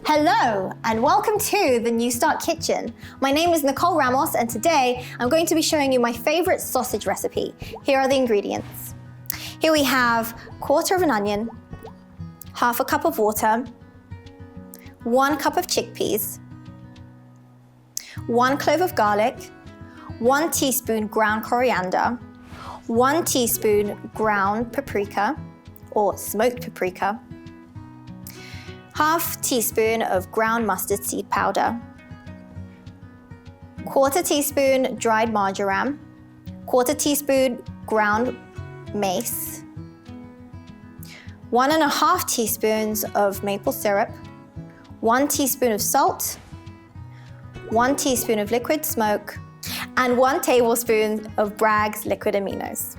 Hello and welcome to the NEWSTART Kitchen. My name is Nicole Ramos and today I'm going to be showing you my favorite sausage recipe. Here are the ingredients. Here we have 1/4 of an onion, 1/2 cup of water, 1 cup of chickpeas, 1 clove of garlic, 1 teaspoon ground coriander, 1 teaspoon ground paprika or smoked paprika, 1/2 teaspoon of ground mustard seed powder, 1/4 teaspoon dried marjoram, 1/4 teaspoon ground mace, 1.5 teaspoons of maple syrup, 1 teaspoon of salt, 1 teaspoon of liquid smoke, and 1 tablespoon of Bragg's liquid aminos.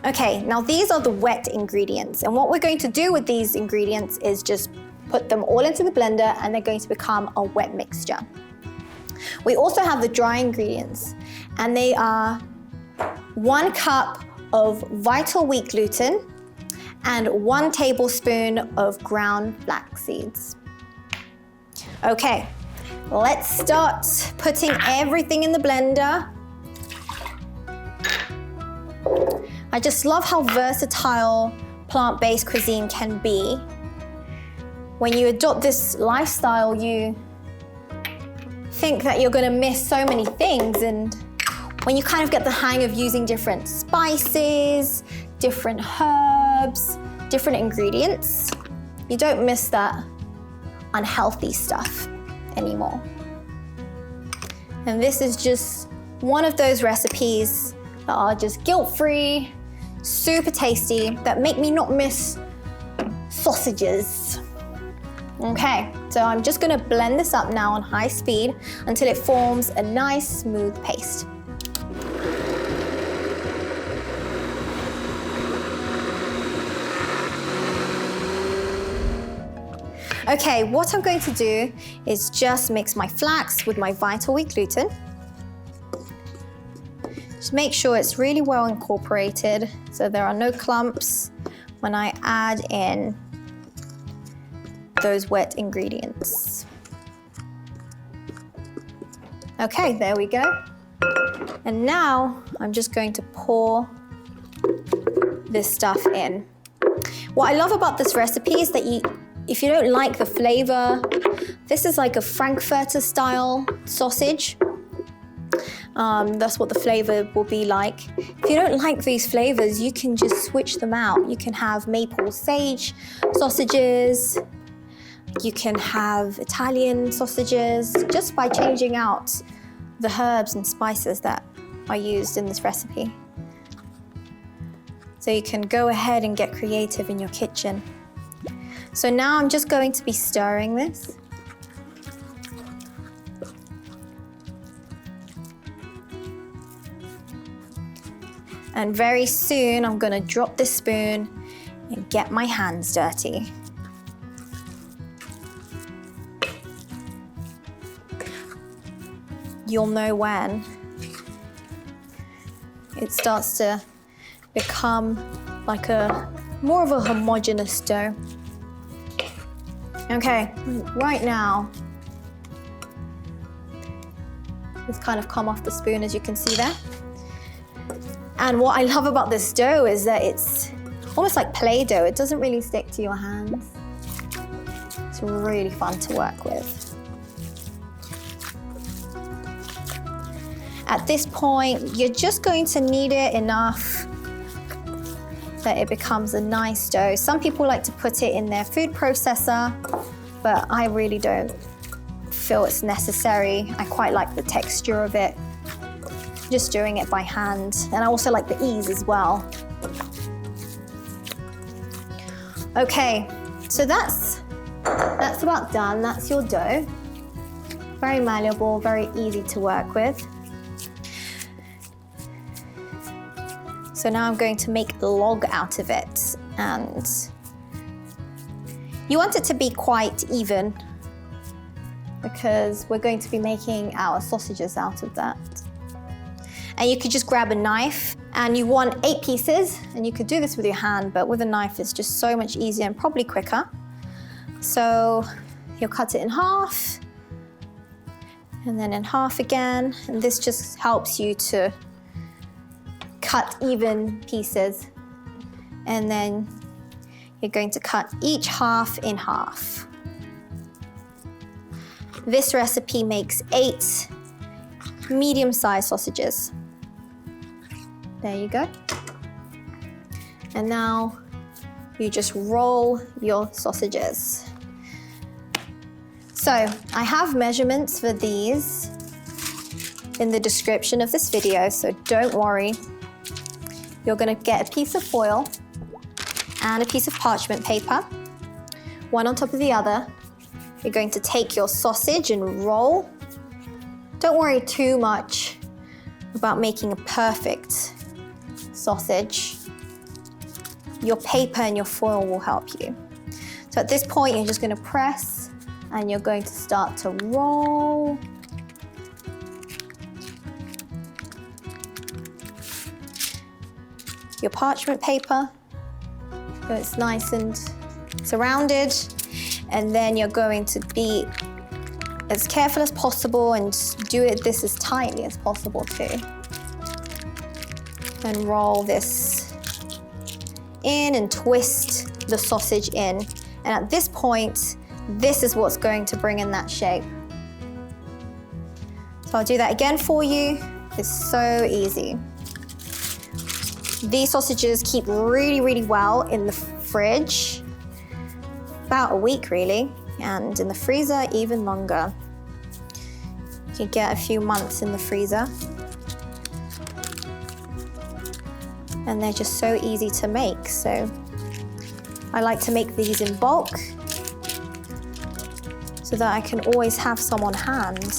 Okay, now these are the wet ingredients, and what we're going to do with these ingredients is just put them all into the blender and they're going to become a wet mixture. We also have the dry ingredients, and they are 1 cup of vital wheat gluten and 1 tablespoon of ground flax seeds. Okay, let's start putting everything in the blender. I just love how versatile plant-based cuisine can be. When you adopt this lifestyle, you think that you're going to miss so many things, and when you kind of get the hang of using different spices, different herbs, different ingredients, you don't miss that unhealthy stuff anymore. And this is just one of those recipes that are just guilt-free, super tasty, that make me not miss sausages. Okay, so I'm just gonna blend this up now on high speed until it forms a nice smooth paste. Okay, what I'm going to do is just mix my flax with my vital wheat gluten. Just make sure it's really well incorporated so there are no clumps when I add in those wet ingredients. Okay, there we go. And now I'm just going to pour this stuff in. What I love about this recipe is that if you don't like the flavor, this is like a Frankfurter style sausage. That's what the flavor will be like. If you don't like these flavors, you can just switch them out. You can have maple sage sausages. You can have Italian sausages just by changing out the herbs and spices that are used in this recipe. So you can go ahead and get creative in your kitchen. So now I'm just going to be stirring this. And very soon I'm going to drop this spoon and get my hands dirty. You'll know when it starts to become like more of a homogeneous dough. Okay, right now, it's kind of come off the spoon, as you can see there. And what I love about this dough is that it's almost like Play-Doh. It doesn't really stick to your hands. It's really fun to work with. At this point, you're just going to knead it enough that it becomes a nice dough. Some people like to put it in their food processor, but I really don't feel it's necessary. I quite like the texture of it, just doing it by hand. And I also like the ease as well. Okay, so that's about done. That's your dough. Very malleable, very easy to work with. So now I'm going to make a log out of it, and you want it to be quite even because we're going to be making our sausages out of that. And you could just grab a knife, and you want 8 pieces, and you could do this with your hand, but with a knife it's just so much easier and probably quicker. So you'll cut it in half, and then in half again. And this just helps you to cut even pieces. And then you're going to cut each half in half. This recipe makes 8 medium-sized sausages. There you go. And now you just roll your sausages. So I have measurements for these in the description of this video, so don't worry. You're gonna get a piece of foil and a piece of parchment paper, one on top of the other. You're going to take your sausage and roll. Don't worry too much about making a perfect sausage. Your paper and your foil will help you. So at this point, you're just gonna press and you're going to start to roll. Your parchment paper, so it's nice and surrounded. And then you're going to be as careful as possible and do this as tightly as possible too. And roll this in and twist the sausage in. And at this point, this is what's going to bring in that shape. So I'll do that again for you. It's so easy. These sausages keep really, really well in the fridge. About a week really, and in the freezer even longer. You can get a few months in the freezer. And they're just so easy to make. So I like to make these in bulk so that I can always have some on hand.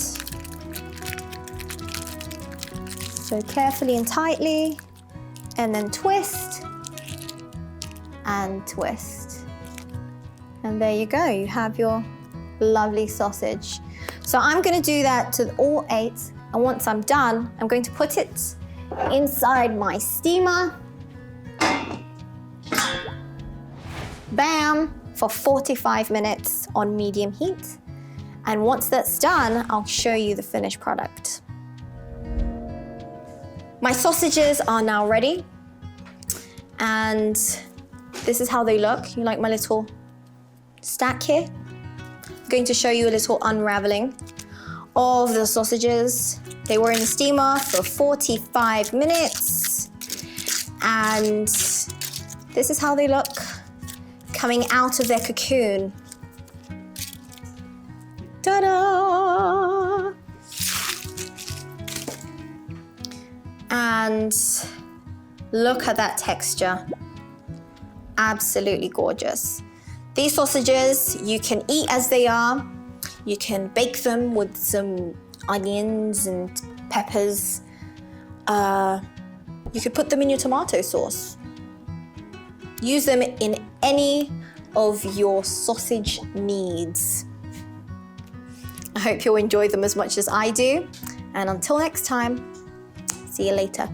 So carefully and tightly, and then twist and twist. And there you go, you have your lovely sausage. So I'm gonna do that to all 8, and once I'm done, I'm going to put it inside my steamer. Bam, for 45 minutes on medium heat. And once that's done, I'll show you the finished product. My sausages are now ready. And this is how they look. You like my little stack here? I'm going to show you a little unraveling of the sausages. They were in the steamer for 45 minutes. And this is how they look coming out of their cocoon. Ta-da! And look at that texture. Absolutely gorgeous. These sausages you can eat as they are. You can bake them with some onions and peppers. You could put them in your tomato sauce. Use them in any of your sausage needs. I hope you'll enjoy them as much as I do. And until next time, see you later.